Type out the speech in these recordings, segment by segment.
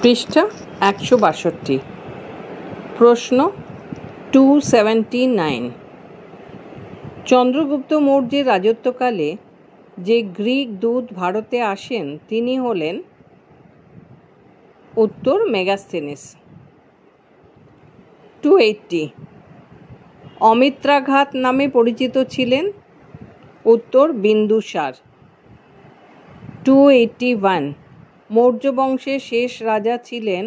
পৃষ্ঠা ১৬২। প্রশ্ন 279। চন্দ্রগুপ্ত মৌর্যের রাজত্বকালে যে গ্রিক দূত ভারতে আসেন তিনি হলেন উত্তর মেগাস্থেনিস। 280। অমিত্রাঘাত নামে পরিচিত ছিলেন উত্তর বিন্দুসার। 281। মৌর্য বংশের শেষ রাজা ছিলেন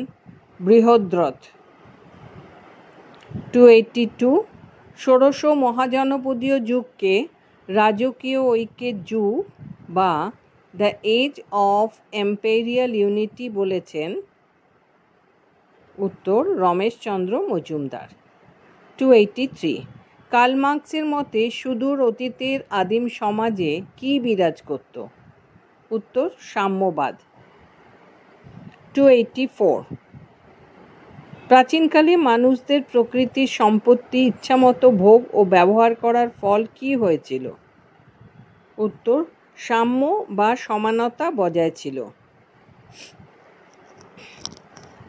বৃহদ্রথ। 282। ষোড়শ মহাজনপদীয় যুগকে রাজকীয় ঐক্যের যুগ বা the age of imperial unity বলেছেন উত্তর রমেশচন্দ্র মজুমদার। 283। কার্ল মার্কসের মতে সুদূর অতীতের আদিম সমাজে কি বিরাজ করত? উত্তর সাম্যবাদ। 284। প্রাচীনকালে মানুষদের প্রকৃতির সম্পত্তি ইচ্ছামতো ভোগ ও ব্যবহার করার ফল কি হয়েছিল? উত্তর সাম্য বা সমানতা বজায় ছিল।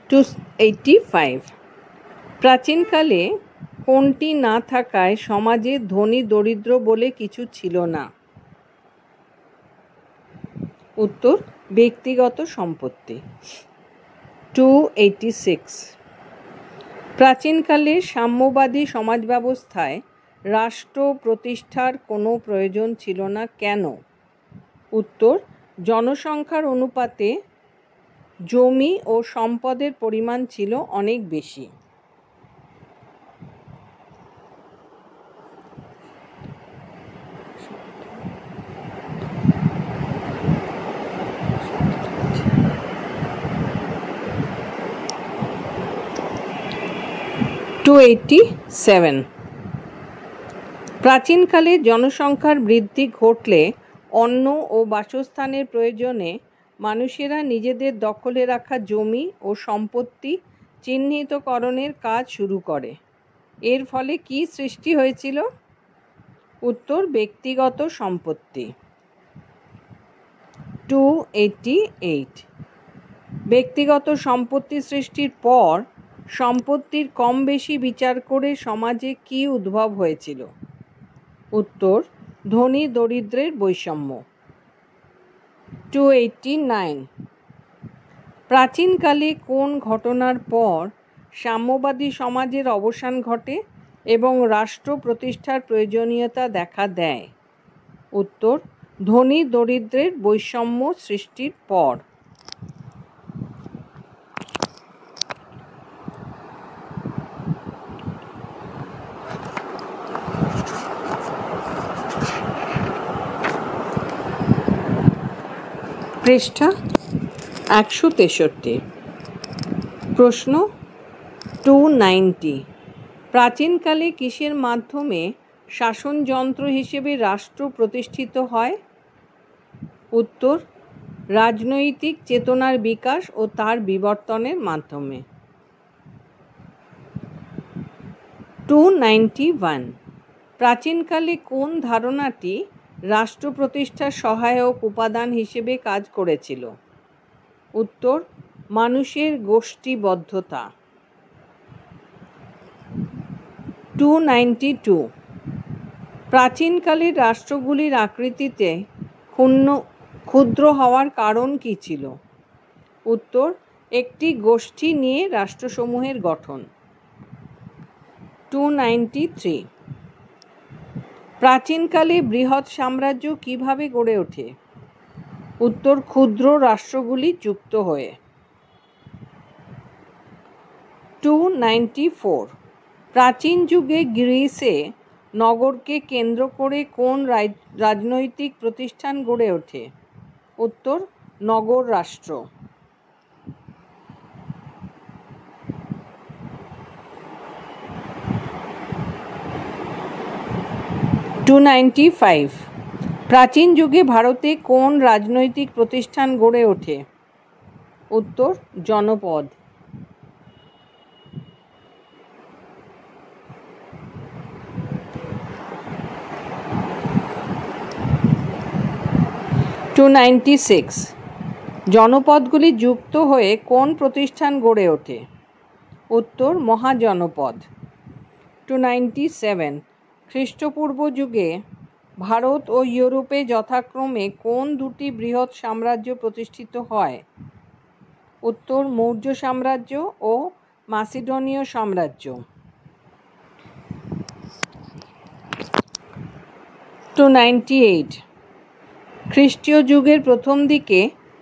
285। প্রাচীনকালে কোনটি না থাকায় সমাজে ধনী দরিদ্র বলে কিছু ছিল না? উত্তর ব্যক্তিগত সম্পত্তি। 286। প্রাচীনকালে সাম্যবাদী সমাজ ব্যবস্থায় রাষ্ট্র প্রতিষ্ঠার কোনো প্রয়োজন ছিল না কেন? উত্তর জনসংখ্যার অনুপাতে জমি ও সম্পদের পরিমাণ ছিল অনেক বেশি। 287। প্রাচীনকালে জনসংখ্যার বৃদ্ধি ঘটলে অন্ন ও বাসস্থানের প্রয়োজনে মানুষেরা নিজেদের দখলে রাখা জমি ও সম্পত্তি চিহ্নিতকরণের কাজ শুরু করে। এর ফলে কি সৃষ্টি হয়েছিল? উত্তর ব্যক্তিগত সম্পত্তি। 288। ব্যক্তিগত সম্পত্তি সৃষ্টির পর সম্পত্তির কম বেশি বিচার করে সমাজে কি উদ্ভব হয়েছিল? উত্তর ধনী দরিদ্রের বৈষম্য। 289। প্রাচীনকালে কোন ঘটনার পর সাম্যবাদী সমাজের অবসান ঘটে এবং রাষ্ট্র প্রতিষ্ঠার প্রয়োজনীয়তা দেখা দেয়? উত্তর ধনী দরিদ্রের বৈষম্য সৃষ্টির পর। 163। প্রশ্ন 290। প্রাচীনকালে কিসের মাধ্যমে শাসনযন্ত্র হিসেবে রাষ্ট্র প্রতিষ্ঠিত হয়? উত্তর রাজনৈতিক চেতনার বিকাশ ও তার বিবর্তনের মাধ্যমে। 291। প্রাচীনকালে কোন ধারণাটি রাষ্ট্র প্রতিষ্ঠার সহায়ক উপাদান হিসেবে কাজ করেছিল? উত্তর মানুষের গোষ্ঠীবদ্ধতা। 292। প্রাচীনকালের রাষ্ট্রগুলির আকৃতিতে ক্ষুদ্র হওয়ার কারণ কী ছিল? উত্তর একটি গোষ্ঠী নিয়ে রাষ্ট্রসমূহের গঠন। 293। প্রাচীনকালে বৃহৎ সাম্রাজ্য কিভাবে গড়ে ওঠে? উত্তর ক্ষুদ্র রাষ্ট্রগুলি যুক্ত হয়ে। 294। প্রাচীন যুগে গ্রিসে নগরকে কেন্দ্র করে কোন রাজনৈতিক প্রতিষ্ঠান গড়ে ওঠে? উত্তর নগর রাষ্ট্র। 295। প্রাচীন যুগে ভারতে কোন রাজনৈতিক প্রতিষ্ঠান গড়ে ওঠে? উত্তর জনপদ। 296। জনপদগুলি যুক্ত হয়ে কোন প্রতিষ্ঠান গড়ে ওঠে? উত্তর মহাজনপদ। 297 খ্রিস্টপূর্ব যুগে ভারত ও ইউরোপে যথাক্রমে কোন দুটি বৃহৎ সাম্রাজ্য প্রতিষ্ঠিত হয়? উত্তর মৌর্য সাম্রাজ্য ও মাসিডোনীয় সাম্রাজ্য। 298 খ্রিস্টীয় যুগের প্রথম দিকে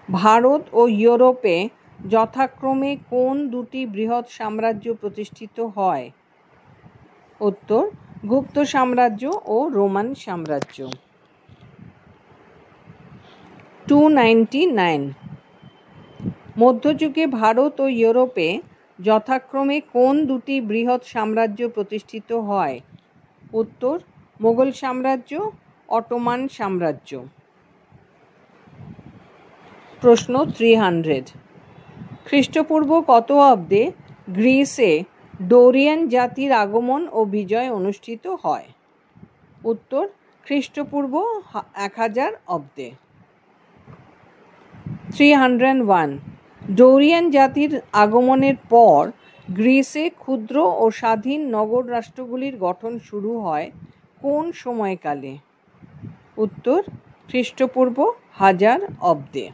ভারত ও ইউরোপে যথাক্রমে কোন দুটি বৃহৎ সাম্রাজ্য প্রতিষ্ঠিত হয়? উত্তর গুপ্ত সাম্রাজ্য ও রোমান সাম্রাজ্য। 299 মধ্যযুগে ভারত ও ইউরোপে যথাক্রমে কোন দুটি বৃহৎ সাম্রাজ্য প্রতিষ্ঠিত হয়? উত্তর মোগল সাম্রাজ্য, অটোমান সাম্রাজ্য। প্রশ্ন 300 খ্রিস্টপূর্ব কত অব্দে গ্রিসে ডোরিয়ান জাতির আগমন ও বিজয় অনুষ্ঠিত হয়? উত্তর খ্রিস্টপূর্ব 1000 অব্দে। 301 ডোরিয়ান জাতির আগমনের পর গ্রিসে ক্ষুদ্র ও স্বাধীন নগর রাষ্ট্রগুলির গঠন শুরু হয় কোন সময়কালে? উত্তর খ্রিস্টপূর্ব 1000 অব্দে।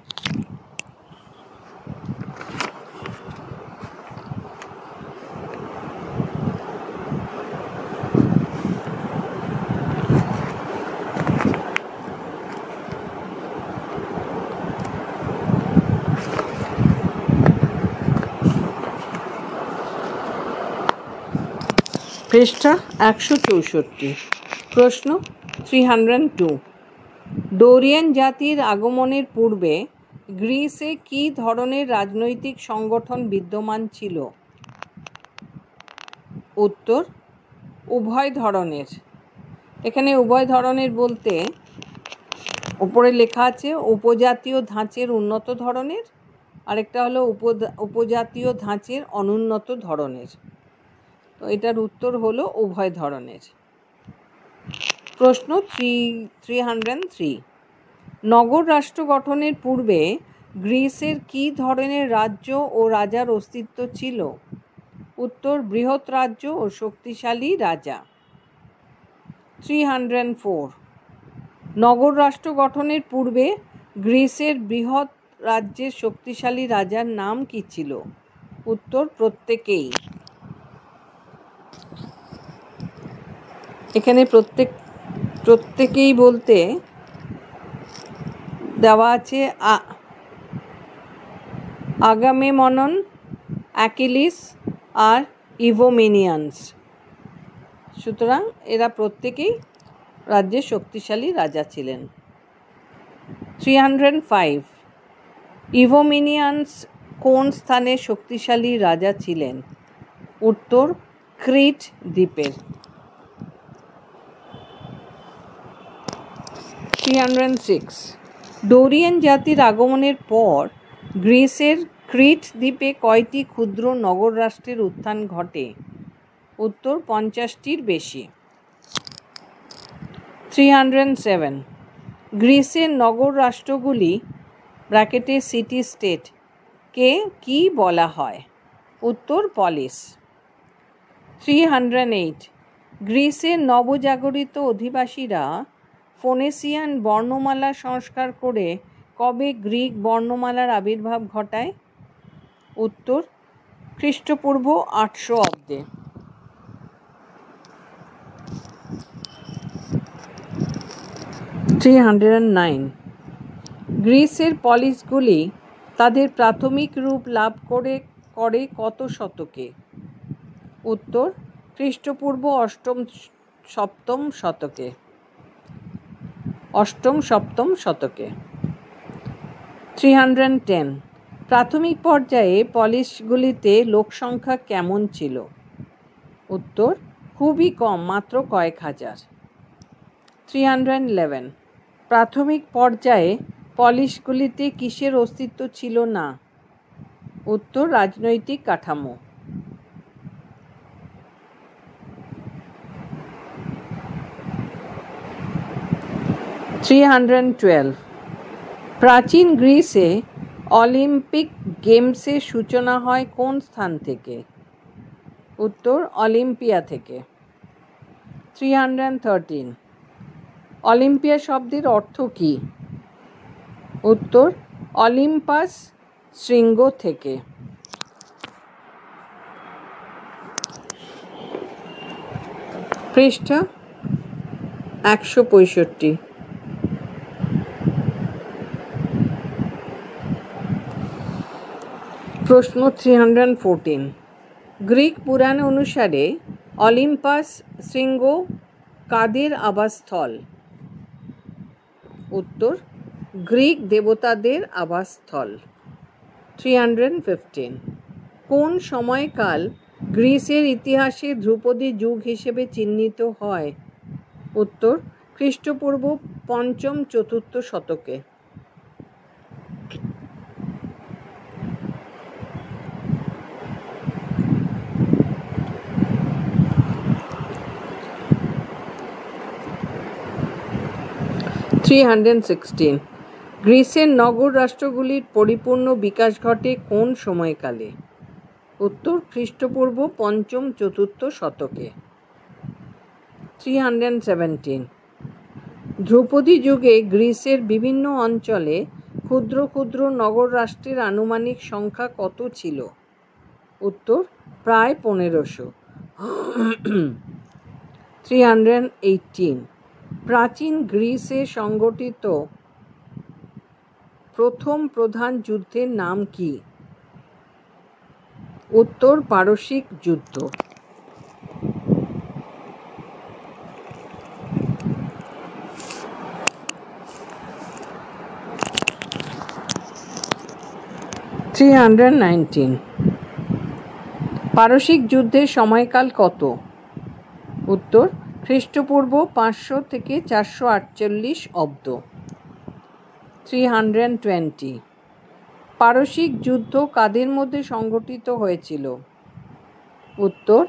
পৃষ্ঠা 164 প্রশ্ন 302 ডোরিয়ান জাতির আগমনের পূর্বে গ্রিসে কী ধরনের রাজনৈতিক সংগঠন বিদ্যমান ছিল? উত্তর উভয় ধরনের। এখানে উভয় ধরনের বলতে উপরে লেখা আছে উপজাতীয় ধাঁচের উন্নত ধরনের, আরেকটা হলো উপজাতীয় ধাঁচের অনুন্নত ধরনের। তো এটার উত্তর হলো উভয় ধরনের। প্রশ্ন 303 নগর রাষ্ট্র গঠনের পূর্বে গ্রিসের কী ধরনের রাজ্য ও রাজার অস্তিত্ব ছিল? উত্তর বৃহৎ রাজ্য ও শক্তিশালী রাজা। 304 নগর রাষ্ট্র গঠনের পূর্বে গ্রিসের বৃহৎ রাজ্যের শক্তিশালী রাজার নাম কী ছিল? উত্তর প্রত্যেকেই। এখানে প্রত্যেকেই বলতে দেওয়া আছে আগামেমনন, অ্যাকিলিস আর ইভোমেনিয়ান্স। সুতরাং এরা প্রত্যেকেই রাজ্যের শক্তিশালী রাজা ছিলেন। 305 ইভোমেনিয়ান্স কোন স্থানে শক্তিশালী রাজা ছিলেন? উত্তর ক্রিট দ্বীপের। 306 ডোরিয়ান জাতির আগমনের পর গ্রিসের ক্রিট দ্বীপে কয়টি ক্ষুদ্র নগর রাষ্ট্রের উত্থান ঘটে? উত্তর 50টির বেশি। 307 গ্রিসের নগর রাষ্ট্রগুলি ব্র্যাকেটে সিটি স্টেট কে কি বলা হয়? উত্তর পলিস। 308 গ্রিসের নবজাগরিত অধিবাসীরা ফোনেসিয়ান বর্ণমালা সংস্কার করে কবে গ্রিক বর্ণমালার আবির্ভাব ঘটায়? উত্তর খ্রিস্টপূর্ব 800 অব্দে। 309 গ্রিসের পলিসগুলি তাদের প্রাথমিক রূপ লাভ করে কত শতকে? উত্তর খ্রিস্টপূর্ব 8ম-7ম শতকে। 8ম-7ম শতকে। 310 প্রাথমিক পর্যায়ে পলিসগুলিতে লোকসংখ্যা কেমন ছিল? উত্তর খুবই কম, মাত্র কয়েক হাজার। 311 প্রাথমিক পর্যায়ে পলিসগুলিতে কিসের অস্তিত্ব ছিল না? উত্তর রাজনৈতিক কাঠামো। 312 প্রাচীন গ্রিসে অলিম্পিক গেমসের সূচনা হয় কোন স্থান থেকে? উত্তর অলিম্পিয়া থেকে। 313 অলিম্পিয়া শব্দের অর্থ কী? উত্তর অলিম্পাস শৃঙ্গ থেকে। পৃষ্ঠা 165। প্রশ্ন 314 গ্রিক পুরাণ অনুসারে অলিম্পাস শৃঙ্গ কাদের আবাসস্থল? উত্তর গ্রিক দেবতাদের আবাসস্থল। 315 কোন সময়কাল গ্রিসের ইতিহাসে ধ্রুপদী যুগ হিসেবে চিহ্নিত হয়? উত্তর খ্রিস্টপূর্ব 5ম-4র্থ শতকে। 316 গ্রিসের নগর রাষ্ট্রগুলির পরিপূর্ণ বিকাশ ঘটে কোন সময়কালে? উত্তর খ্রিস্টপূর্ব 5ম-4র্থ শতকে। 317 ধ্রুপদী যুগে গ্রিসের বিভিন্ন অঞ্চলে ক্ষুদ্র ক্ষুদ্র নগর রাষ্ট্রের আনুমানিক সংখ্যা কত ছিল? উত্তর প্রায় 1500। 318 প্রাচীন গ্রিসে সংগঠিত প্রথম প্রধান যুদ্ধের নাম কি? উত্তর পারসিক যুদ্ধ। 319 পারসিক যুদ্ধের সময়কাল কত? উত্তর খ্রিস্টপূর্ব 500 থেকে 448 অব্দ। 320 পারসিক যুদ্ধ কাদের মধ্যে সংগঠিত হয়েছিল? উত্তর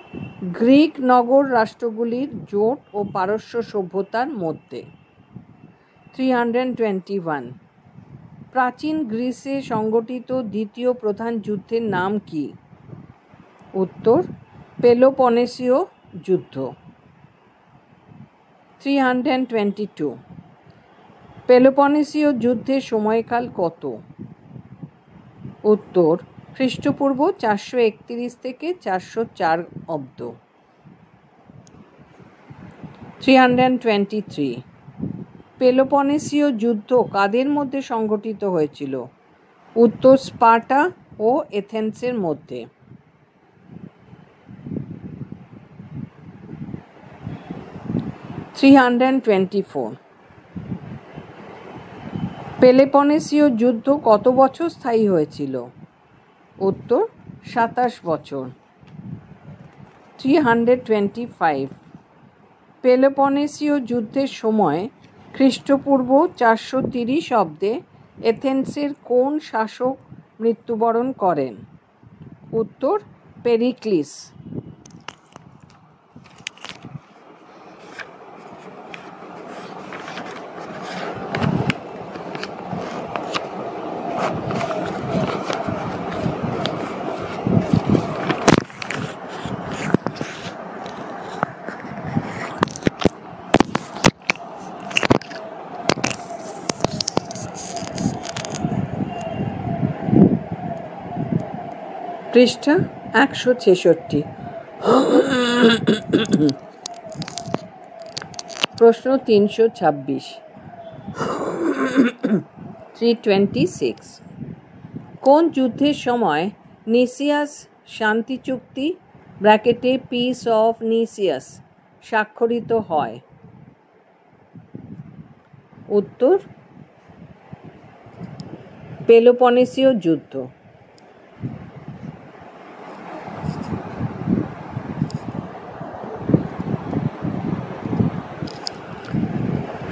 গ্রিক নগর রাষ্ট্রগুলির জোট ও পারস্য সভ্যতার মধ্যে। 321 প্রাচীন গ্রিসে সংগঠিত দ্বিতীয় প্রধান যুদ্ধের নাম কি? উত্তর পেলোপনেসীয় যুদ্ধ। 322 পেলোপনেসীয় যুদ্ধের সময়কাল কত? উত্তর খ্রিস্টপূর্ব 431 থেকে 404 অব্দ। 323 পেলোপনেসীয় যুদ্ধ কাদের মধ্যে সংগঠিত হয়েছিল? উত্তর স্পার্টা ও এথেন্সের মধ্যে। 324 পেলোপনেসীয় যুদ্ধ কত বছর স্থায়ী হয়েছিল? উত্তর 27 বছর। 325 পেলোপনেসীয় যুদ্ধের সময় খ্রিস্টপূর্ব 430 অব্দে এথেন্সের কোন শাসক মৃত্যুবরণ করেন? উত্তর পেরিক্লিস। পৃষ্ঠা 166। প্রশ্ন 326 326 কোন যুদ্ধের সময় নিসিয়াস শান্তি চুক্তি ব্র্যাকেটে পিস অফ নিসিয়াস স্বাক্ষরিত হয়? উত্তর পেলোপনেসীয় যুদ্ধ।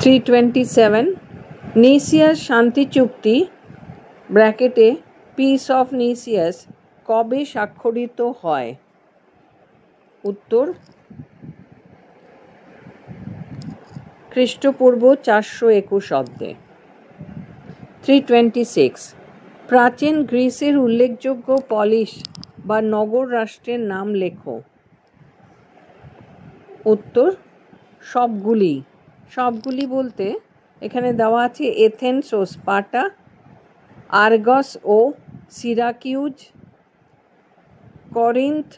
327 নিসিয়াস শান্তি চুক্তি ব্র্যাকেটে পিস অফ নিসিয়াস কবে স্বাক্ষরিত হয়? উত্তর খ্রিস্টপূর্ব 421 অব্দে। 326 প্রাচীন গ্রিসের উল্লেখযোগ্য পলিস বা নগর রাষ্ট্রের নাম লেখো। উত্তর সবগুলি বলতে এখানে দেওয়া আছে এথেন্স ও স্পার্টা, আর্গস ও সিরাকিউজ, করিন্থ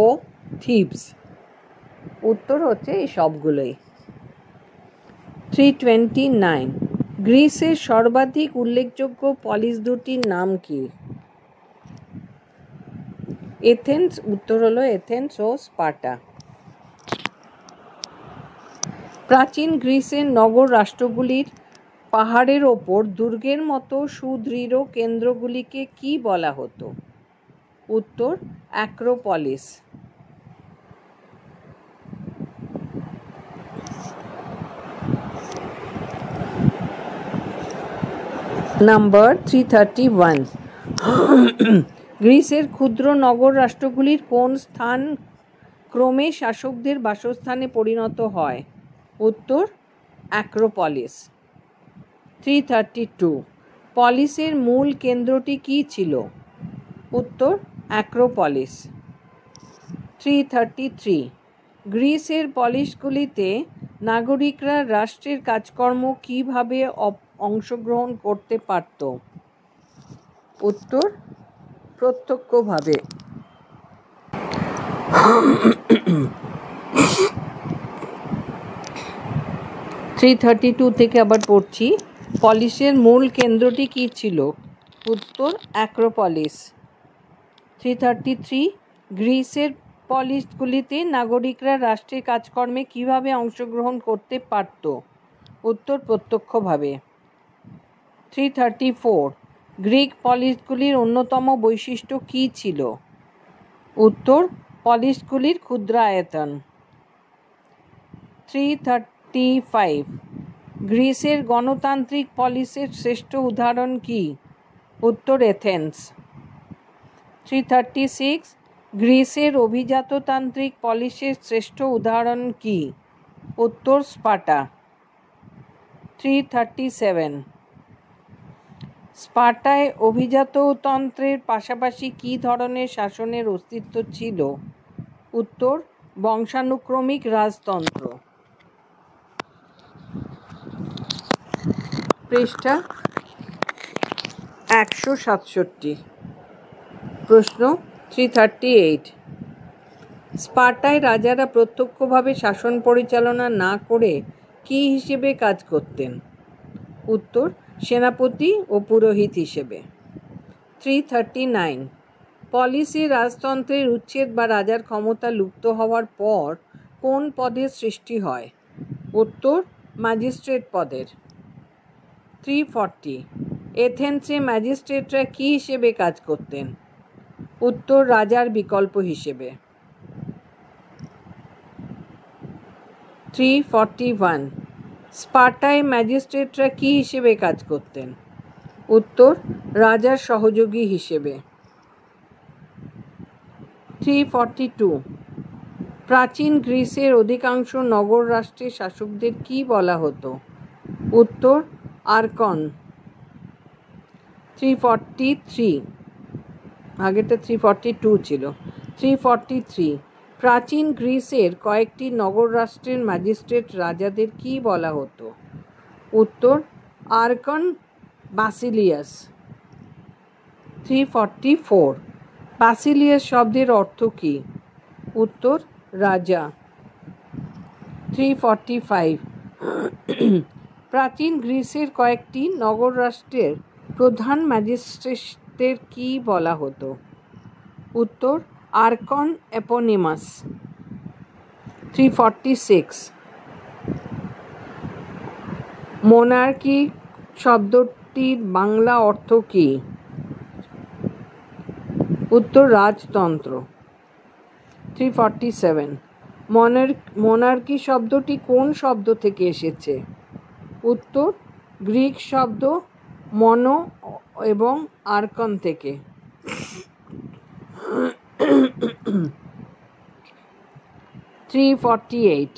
ও থিবস। উত্তর হচ্ছে এই সবগুলোই। 329 গ্রিসের সর্বাধিক উল্লেখযোগ্য পলিস দুটির নাম কি? এথেন্স, উত্তর হলো এথেন্স ও স্পার্টা। প্রাচীন গ্রিসের নগর রাষ্ট্রগুলির পাহাড়ের ওপর দুর্গের মতো সুদৃঢ় কেন্দ্রগুলিকে কি বলা হতো? উত্তর অ্যাক্রোপলিস। নাম্বার 331 গ্রিসের ক্ষুদ্র নগর রাষ্ট্রগুলির কোন স্থান ক্রমে শাসকদের বাসস্থানে পরিণত হয়? উত্তর অ্যাক্রোপলিস। 332 পলিসের মূল কেন্দ্রটি কি ছিল? উত্তর অ্যাক্রোপলিস। 333 গ্রিসের পলিসগুলিতে নাগরিকরা রাষ্ট্রের কাজকর্ম কিভাবে অংশগ্রহণ করতে পারত? উত্তর প্রত্যক্ষভাবে। 332 থেকে আবার পড়ছি। পলিসের মূল কেন্দ্রটি কি ছিল? উত্তর অ্যাক্রোপলিস। 333 গ্রিসের পলিসগুলিতে নাগরিকরা রাষ্ট্রের কাজকর্মে কিভাবে অংশগ্রহণ করতে পারত? উত্তর প্রত্যক্ষভাবে। 334 গ্রিক পলিসগুলির অন্যতম বৈশিষ্ট্য কী ছিল? উত্তর পলিসগুলির ক্ষুদ্রায়তন। 335 গ্রিসের গণতান্ত্রিক পলিসের শ্রেষ্ঠ উদাহরণ কি? উত্তর এথেন্স। 336 গ্রিসের অভিজাততান্ত্রিক পলিসের শ্রেষ্ঠ উদাহরণ কি? উত্তর স্পার্টা। 337 স্পার্টায় অভিজাততন্ত্রের পাশাপাশি কী ধরনের শাসনের অস্তিত্ব ছিল? উত্তর বংশানুক্রমিক রাজতন্ত্র। পৃষ্ঠা 167। প্রশ্ন 338 স্পার্টায় রাজারা প্রত্যক্ষভাবে শাসন পরিচালনা না করে কী হিসেবে কাজ করতেন? উত্তর সেনাপতি ও পুরোহিত হিসেবে। 339 পলিসি রাজতন্ত্রের উচ্ছেদ বা রাজার ক্ষমতা লুপ্ত হওয়ার পর কোন পদের সৃষ্টি হয়? উত্তর ম্যাজিস্ট্রেট পদের। 340 এথেন্সে ম্যাজিস্ট্রেটরা কী হিসেবে কাজ করতেন? উত্তর রাজার বিকল্প হিসেবে। 341 স্পার্টায় ম্যাজিস্ট্রেটরা কী হিসেবে কাজ করতেন? উত্তর রাজার সহযোগী হিসেবে। 342 প্রাচীন গ্রিসের অধিকাংশ নগর রাষ্ট্রের শাসকদের কী বলা হতো? উত্তর আর্কন। 343 আগেটা 342 ছিল। 343 প্রাচীন গ্রিসের কয়েকটি নগর রাষ্ট্রের ম্যাজিস্ট্রেট রাজাদের কী বলা হতো? উত্তর আর্কন বাসিলিয়াস। 344 বাসিলিয়াস শব্দের অর্থ কী? উত্তর রাজা। 345 প্রাচীন গ্রিসের কয়েকটি নগর রাষ্ট্রের প্রধান ম্যাজিস্ট্রেটদের কী বলা হতো? উত্তর আর্কন এপোনিমাস। 346 মোনার্কি শব্দটির বাংলা অর্থ কী? উত্তর রাজতন্ত্র। 347 মোনার্কি শব্দটি কোন শব্দ থেকে এসেছে? উত্তর গ্রিক শব্দ মনো এবং আর্কন থেকে। 348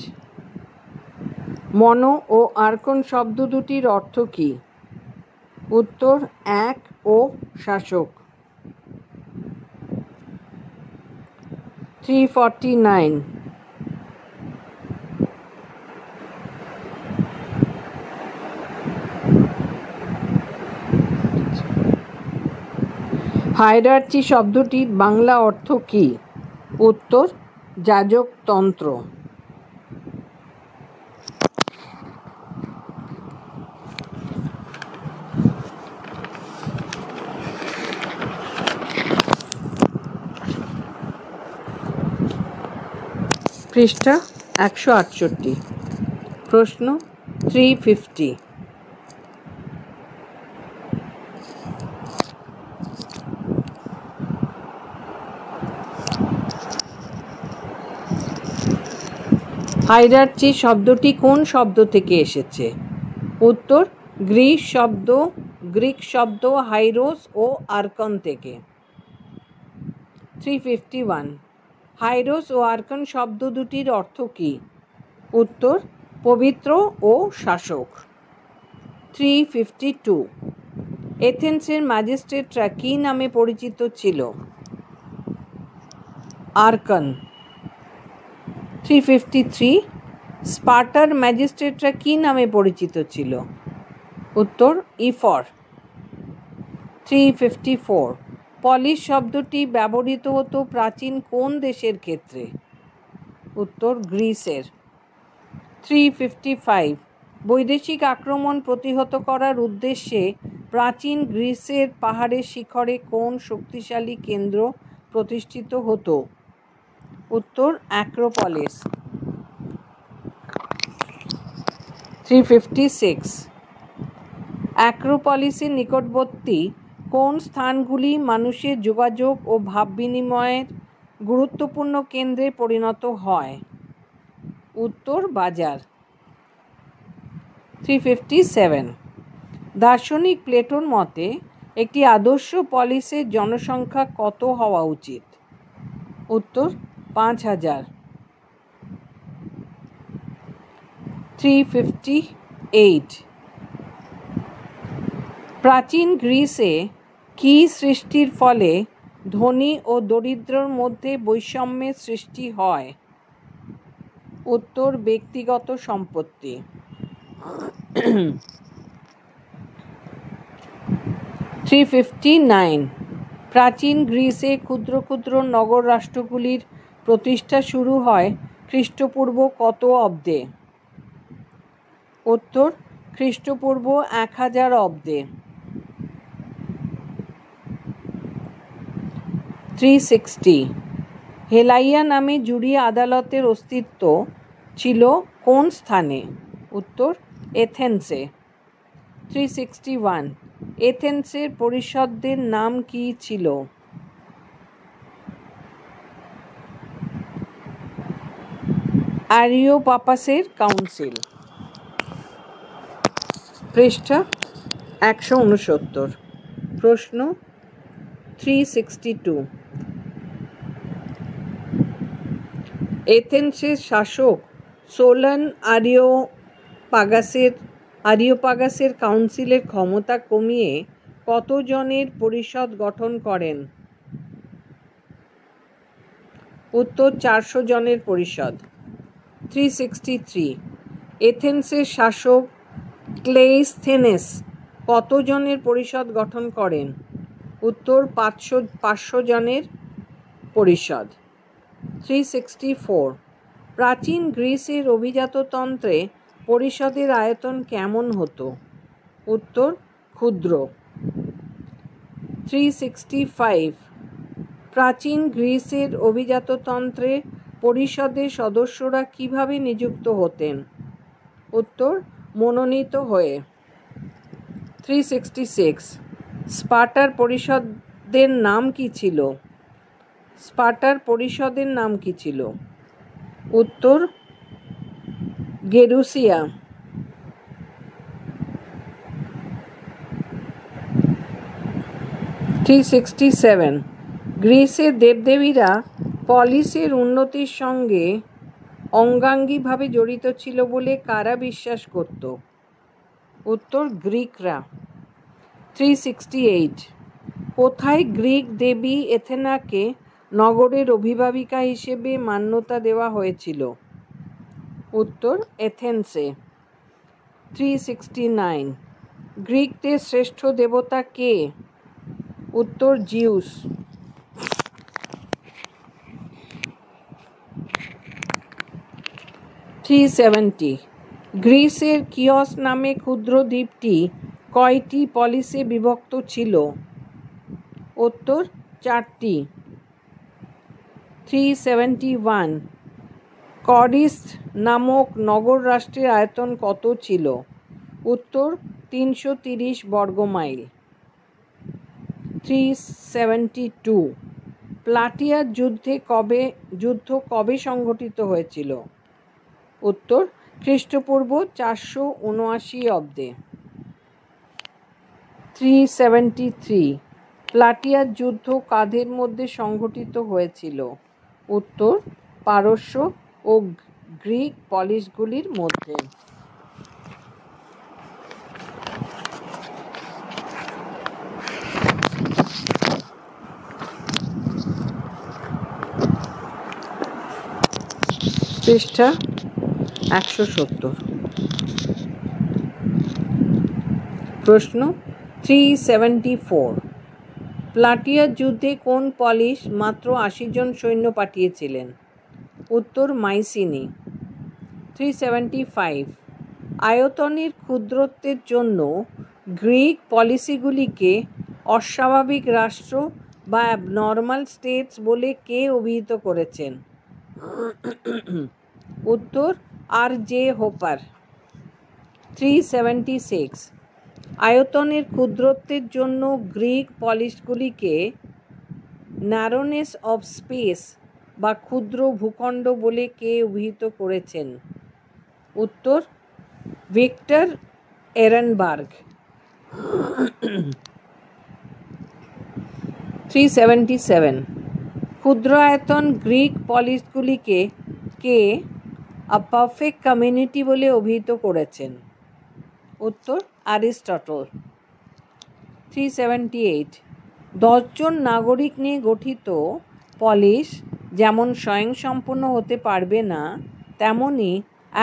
মনো ও আর্কন শব্দ দুটির অর্থ কী? উত্তর 1 ও শাসক। 349 হায়ারার্চি শব্দটির বাংলা অর্থ কী? উত্তর যাজকতন্ত্র। পৃষ্ঠা 168। প্রশ্ন 350। হায়ারার্চি শব্দটি কোন শব্দ থেকে এসেছে? উত্তর গ্রিক শব্দ হাইরোস ও আর্কন থেকে। 351 হাইরোস ও আর্কন শব্দ দুটির অর্থ কী? উত্তর পবিত্র ও শাসক। 352 এথেন্সের ম্যাজিস্ট্রেটরা কী নামে পরিচিত ছিল? আর্কন। 353 স্পার্টার ম্যাজিস্ট্রেটরা কী নামে পরিচিত ছিল? উত্তর ইফর। 354 পলিশ শব্দটি ব্যবহৃত হতো প্রাচীন কোন দেশের ক্ষেত্রে? উত্তর গ্রিসের। 355 বৈদেশিক আক্রমণ প্রতিহত করার উদ্দেশ্যে প্রাচীন গ্রিসের পাহাড়ের শিখরে কোন শক্তিশালী কেন্দ্র প্রতিষ্ঠিত হতো? উত্তর অ্যাক্রোপলিস। 356 অ্যাক্রোপলিসের নিকটবর্তী কোন স্থানগুলি মানুষের যোগাযোগ ও ভাব বিনিময়ের গুরুত্বপূর্ণ কেন্দ্রে পরিণত হয়? উত্তর বাজার। 357 দার্শনিক প্লেটোর মতে একটি আদর্শ পলিসের জনসংখ্যা কত হওয়া উচিত? উত্তর 5000। 358 প্রাচীন গ্রিসে কি সৃষ্টির ফলে ধনী ও দরিদ্রর মধ্যে বৈষম্যের সৃষ্টি হয়? উত্তর ব্যক্তিগত সম্পত্তি। 359 প্রাচীন গ্রিসে ক্ষুদ্র ক্ষুদ্র নগর রাষ্ট্রগুলির প্রতিষ্ঠা শুরু হয় খ্রিস্টপূর্ব কত অব্দে? উত্তর খ্রিস্টপূর্ব 1000 অব্দে। 360 হেলাইয়া নামে জুরি আদালতের অস্তিত্ব ছিল কোন স্থানে? উত্তর এথেন্সে। 361 এথেন্সের পরিষদদের নাম কি ছিল? অ্যারিওপাপাসের কাউন্সিল। পৃষ্ঠা 169। প্রশ্ন 362 এথেন্সের শাসক সোলন আরিওপাগাসের কাউন্সিলের ক্ষমতা কমিয়ে কতজনের পরিষদ গঠন করেন? উত্তর 400 জনের পরিষদ। 363 এথেন্সের শাসক ক্লেইস্থেনেস কতজনের পরিষদ গঠন করেন? উত্তর 500 জনের পরিষদ। 364 প্রাচীন গ্রিসের অভিজাততন্ত্রে পরিষদের আয়তন কেমন হতো? উত্তর ক্ষুদ্র। 365 প্রাচীন গ্রিসের অভিজাততন্ত্রে পরিষদের সদস্যরা কিভাবে নিযুক্ত হতেন? উত্তর মনোনীত হয়ে। 366 স্পার্টার পরিষদের নাম কি ছিল? স্পার্টার পরিষদের নাম কি ছিল? উত্তর গেরুসিয়া। 367 গ্রিসের দেবদেবীরা পলিসের উন্নতির সঙ্গে অঙ্গাঙ্গিভাবে জড়িত ছিল বলে কারা বিশ্বাস করত? উত্তর গ্রিকরা। 368 কোথায় গ্রিক দেবী এথেনাকে নগরের অভিভাবিকা হিসেবে মান্যতা দেওয়া হয়েছিল? উত্তর এথেন্সে। 369 গ্রিকদের শ্রেষ্ঠ দেবতা কে? উত্তর জিউস। 370 গ্রিসের কিয়স নামে ক্ষুদ্র দ্বীপটি কয়টি পলিসে বিভক্ত ছিল? উত্তর 4টি। 371 করিস নামক নগর রাষ্ট্রের আয়তন কত ছিল? উত্তর 330 বর্গমাইল। 372 প্লাটিয়ার যুদ্ধ কবে সংঘটিত হয়েছিল? উত্তর খ্রিস্টপূর্ব 479 অব্দে। 373 প্লাটিয়ার যুদ্ধ কাদের মধ্যে সংঘটিত হয়েছিল? উত্তর পারস্য ও গ্রিক পলিসগুলির মধ্যে। পৃষ্ঠা 170। প্রশ্ন 374 প্লাটিয়ার যুদ্ধে কোন পলিস মাত্র 80 জন সৈন্য পাঠিয়েছিলেন? উত্তর মাইসিনি। 375 আয়তনের ক্ষুদ্রত্বের জন্য গ্রিক পলিসিগুলিকে অস্বাভাবিক রাষ্ট্র বা অ্যাবনর্মাল স্টেটস বলে কে অভিহিত করেছেন? উত্তর আর.জে. হোপার। 376 আয়তনের ক্ষুদ্রত্বের জন্য গ্রিক পলিসগুলিকে ন্যারোনেস অফ স্পেস বা ক্ষুদ্র ভূখণ্ড বলে কে অভিহিত করেছেন? উত্তর ভিক্টর এরেনবার্গ। 377 ক্ষুদ্র আয়তন গ্রিক পলিসগুলিকে কে আ পারফেক্ট কমিউনিটি বলে অভিহিত করেছেন? উত্তর অ্যারিস্টটল। 378 10 জন নাগরিক নিয়ে গঠিত পলিস যেমন স্বয়ংসম্পূর্ণ হতে পারবে না, তেমনি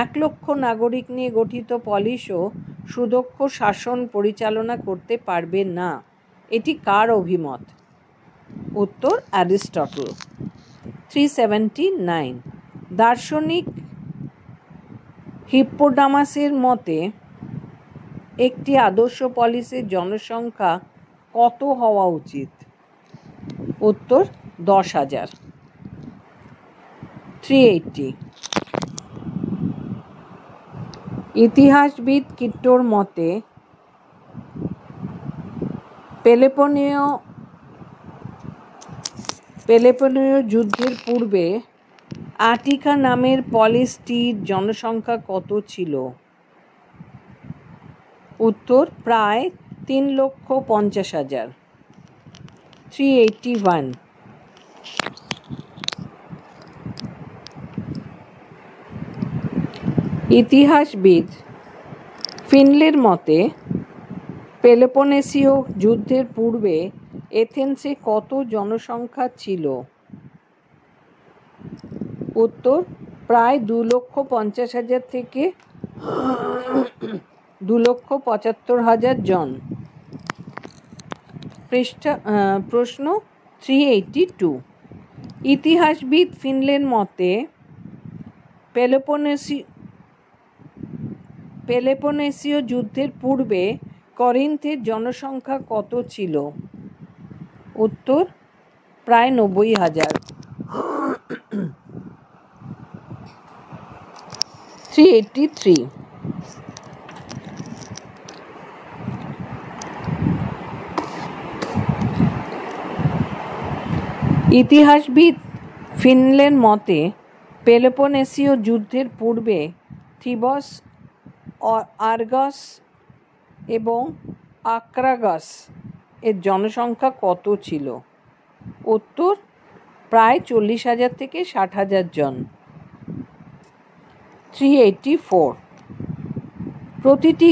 1 লক্ষ নাগরিক নিয়ে গঠিত পলিসও সুদক্ষ শাসন পরিচালনা করতে পারবে না। এটি কার অভিমত? উত্তর অ্যারিস্টটল। 379 দার্শনিক হিপ্পোডামাসের মতে একটি আদর্শ পলিসের জনসংখ্যা কত হওয়া উচিত? উত্তর 10,000। 380 ইতিহাসবিদ কিট্টোর মতে পেলোপোনীয় যুদ্ধের পূর্বে আটিকা নামের পলিসটির জনসংখ্যা কত ছিল? উত্তর প্রায় 3,50,000। 381 ইতিহাসবিদ ফিনলের মতে পেলোপনেসীয় যুদ্ধের পূর্বে এথেন্সে কত জনসংখ্যা ছিল? উত্তর প্রায় 2,50,000 থেকে 2,75,000 জন। প্রশ্ন 382 ইতিহাসবিদ ফিনলের মতে পেলোপনেসীয় যুদ্ধের পূর্বে করিন্থের জনসংখ্যা কত ছিল? উত্তর প্রায় 90,000। 383 ইতিহাসবিদ ফিনলের মতে পেলোপনেসীয় যুদ্ধের পূর্বে থিবস, আর্গস এবং আক্রাগাস এর জনসংখ্যা কত ছিল? উত্তর প্রায় 40,000 থেকে 60,000 জন। 384 প্রতিটি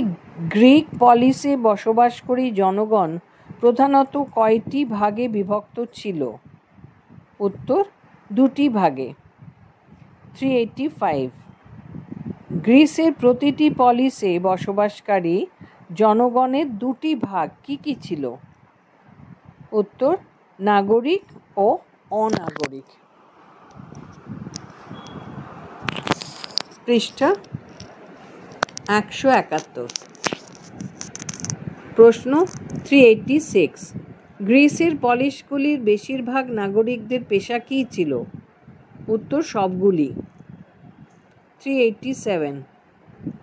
গ্রিক পলিসে বসবাসকারী জনগণ প্রধানত কয়টি ভাগে বিভক্ত ছিল? উত্তর 2টি ভাগে। 385। গ্রিসের প্রতিটি পলিসে বসবাসকারী জনগণের 2টি ভাগ কি কি ছিল? উত্তর নাগরিক ও অনাগরিক। পৃষ্ঠা 171। প্রশ্ন 386। গ্রিসের পলিসগুলির বেশিরভাগ নাগরিকদের পেশা কী ছিল? উত্তর সবগুলি। 387।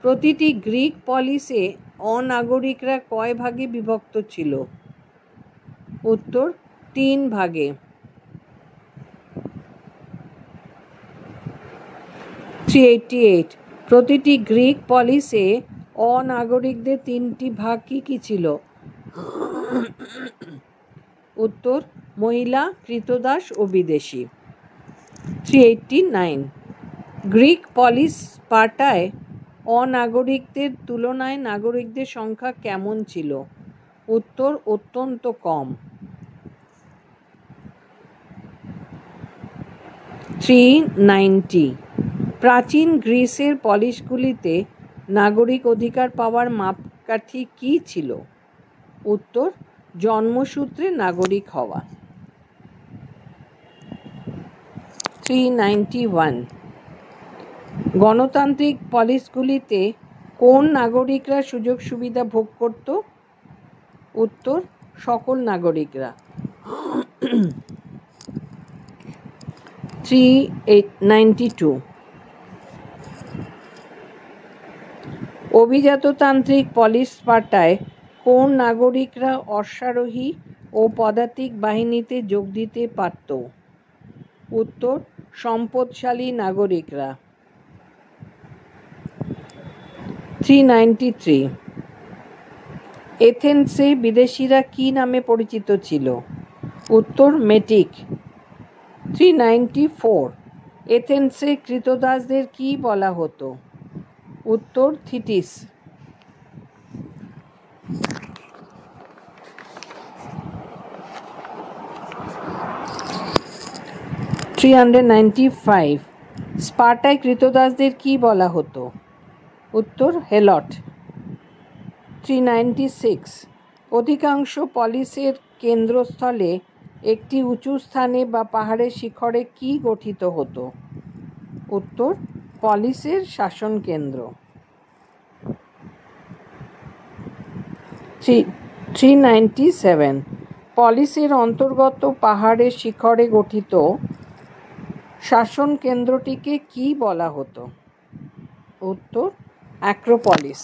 প্রতিটি গ্রিক পলিসে অনাগরিকরা কয় ভাগে বিভক্ত ছিল? উত্তর 3 ভাগে। 388। প্রতিটি গ্রিক পলিসে অনাগরিকদের 3টি ভাগ কি কি ছিল? উত্তর মহিলা, কৃতদাস ও বিদেশী। 389। গ্রিক পলিস স্পার্টায় অনাগরিকদের তুলনায় নাগরিকদের সংখ্যা কেমন ছিল? উত্তর অত্যন্ত কম। 390। প্রাচীন গ্রিসের পলিসগুলিতে নাগরিক অধিকার পাওয়ার মাপকাঠি কী ছিল? উত্তর জন্মসূত্রে নাগরিক হওয়া। 391। গণতান্ত্রিক পলিসগুলিতে কোন নাগরিকরা সুযোগ সুবিধা ভোগ করত? উত্তর সকল নাগরিকরা। 392। অভিজাততান্ত্রিক পলিস স্পার্টায় কোন নাগরিকরা অশ্বারোহী ও পদাতিক বাহিনীতে যোগ দিতে পারত? উত্তর সম্পদশালী নাগরিকরা। 393। এথেন্সে বিদেশিরা কী নামে পরিচিত ছিল? উত্তর মেটিক। 394। এথেন্সে কৃতদাসদের কী বলা হতো? উত্তর থিটিস। 395। স্পার্টায় কৃতদাসদের কী বলা হতো? উত্তর হেলট। 396। অধিকাংশ পলিসের কেন্দ্রস্থলে একটি উঁচু স্থানে বা পাহাড়ের শিখরে কী গঠিত হতো? উত্তর পলিসের শাসন কেন্দ্র। 397। পলিসের অন্তর্গত পাহাড়ের শিখরে গঠিত শাসন কেন্দ্রটিকে কী বলা হতো? উত্তর অ্যাক্রোপলিস।